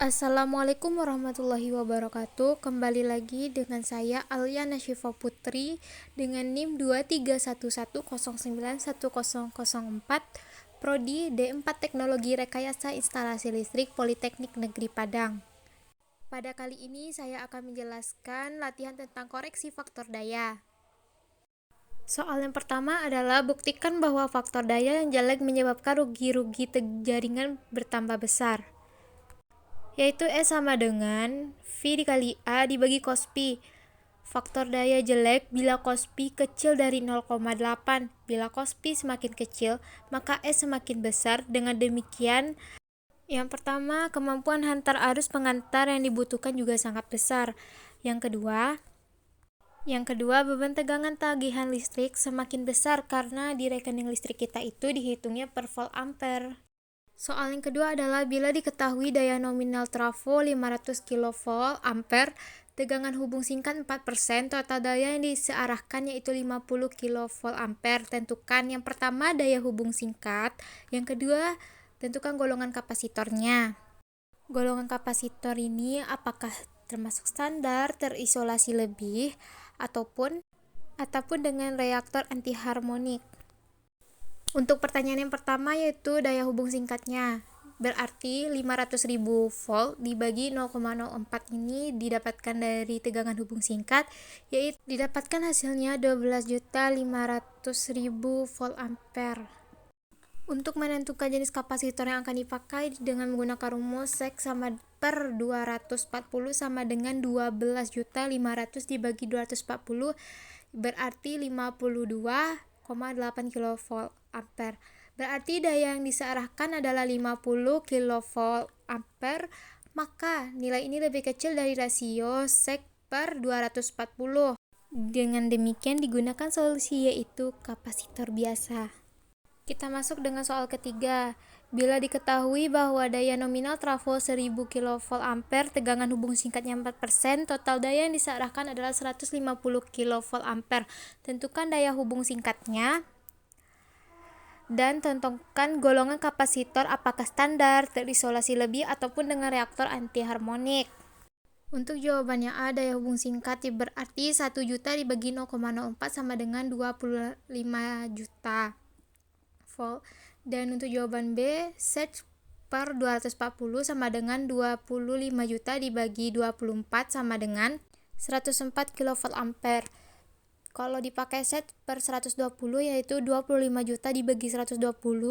Assalamualaikum warahmatullahi wabarakatuh. Kembali lagi dengan saya Alyana Syifa Putri dengan NIM 2311091004 Prodi D4 Teknologi Rekayasa Instalasi Listrik Politeknik Negeri Padang. Pada kali ini saya akan menjelaskan latihan tentang koreksi faktor daya. Soal yang pertama adalah buktikan bahwa faktor daya yang jelek menyebabkan rugi-rugi jaringan bertambah besar, yaitu S sama dengan V dikali A dibagi cos pi. Faktor daya jelek bila cos pi kecil dari 0,8. Bila cos pi semakin kecil, maka S semakin besar. Dengan demikian, yang pertama, kemampuan hantar arus pengantar yang dibutuhkan juga sangat besar. Yang kedua, beban tegangan tagihan listrik semakin besar karena di rekening listrik kita itu dihitungnya per volt ampere. Soal yang kedua adalah bila diketahui daya nominal trafo 500 kV ampere, tegangan hubung singkat 4%, total daya yang disearahkan yaitu 50 kV ampere. Tentukan yang pertama daya hubung singkat, yang kedua tentukan golongan kapasitornya. Golongan kapasitor ini apakah termasuk standar, terisolasi lebih, ataupun dengan reaktor anti harmonik. Untuk pertanyaan yang pertama yaitu daya hubung singkatnya, berarti 500.000 volt dibagi 0,04 ini didapatkan dari tegangan hubung singkat, yaitu didapatkan hasilnya 12.500.000 volt ampere. Untuk menentukan jenis kapasitor yang akan dipakai dengan menggunakan rumus sek sama per 240 sama dengan 12.500 dibagi 240 berarti 52,8 kV ampere. Berarti daya yang disearahkan adalah 50 kV ampere, maka nilai ini lebih kecil dari rasio sek per 240. Dengan demikian digunakan solusi yaitu kapasitor biasa. Kita masuk dengan soal ketiga. Bila diketahui bahwa daya nominal trafo 1000 kV ampere, tegangan hubung singkatnya 4%, total daya yang disearahkan adalah 150 kV ampere. Tentukan daya hubung singkatnya dan tentukan golongan kapasitor apakah standar, terisolasi lebih, ataupun dengan reaktor anti harmonik. Untuk jawabannya A, daya hubung singkat berarti 1 juta dibagi 0,04 sama dengan 25 juta volt. Dan untuk jawaban B, set per 240 sama dengan 25 juta dibagi 24 sama dengan 104 kV ampere. Kalau dipakai set per 120 yaitu 25 juta dibagi 120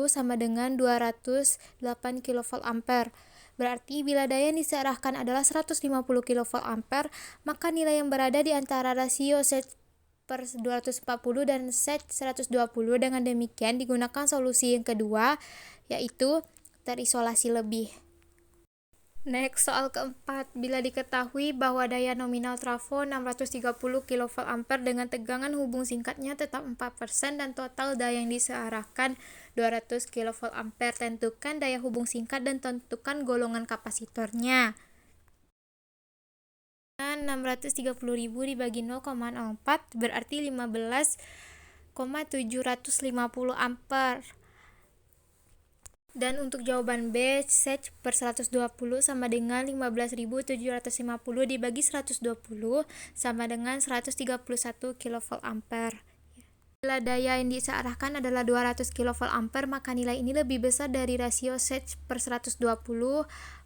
sama dengan 208 kV ampere. Berarti bila daya yang disearahkan adalah 150 kV ampere, maka nilai yang berada di antara rasio set per 240 dan set 120. Dengan demikian digunakan solusi yang kedua yaitu terisolasi lebih. Next, soal keempat. Bila diketahui bahwa daya nominal trafo 630 kV ampere dengan tegangan hubung singkatnya tetap 4% dan total daya yang disearahkan 200 kV ampere, tentukan daya hubung singkat dan tentukan golongan kapasitornya. 630.000 dibagi 0,04 berarti 15,750 ampere. Dan untuk jawaban B, set per 120 sama dengan 15.750 dibagi 120 sama dengan 131 kV ampere. Bila daya yang disearahkan adalah 200 kV ampere, maka nilai ini lebih besar dari rasio set per 120,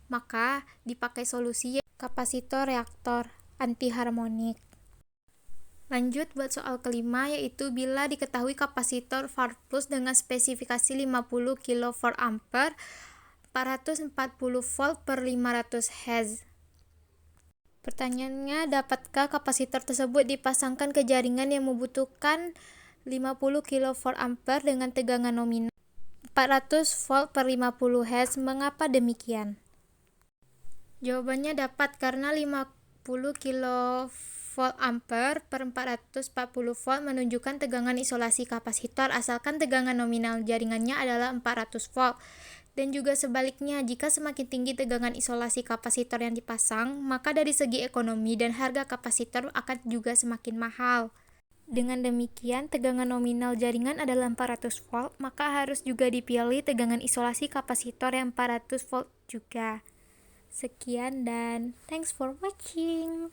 maka dipakai solusi kapasitor reaktor anti harmonik. Lanjut buat soal kelima, yaitu bila diketahui kapasitor VAR plus dengan spesifikasi 50 kV ampere 440 volt per 500 Hz. Pertanyaannya, dapatkah kapasitor tersebut dipasangkan ke jaringan yang membutuhkan 50 kV ampere dengan tegangan nominal 400 volt per 50 Hz? Mengapa demikian? Jawabannya dapat karena 50 kV ampere per 440 volt menunjukkan tegangan isolasi kapasitor asalkan tegangan nominal jaringannya adalah 400 volt. Dan juga sebaliknya, jika semakin tinggi tegangan isolasi kapasitor yang dipasang, maka dari segi ekonomi dan harga kapasitor akan juga semakin mahal. Dengan demikian, tegangan nominal jaringan adalah 400 volt, maka harus juga dipilih tegangan isolasi kapasitor yang 400 volt juga. Sekian dan thanks for watching.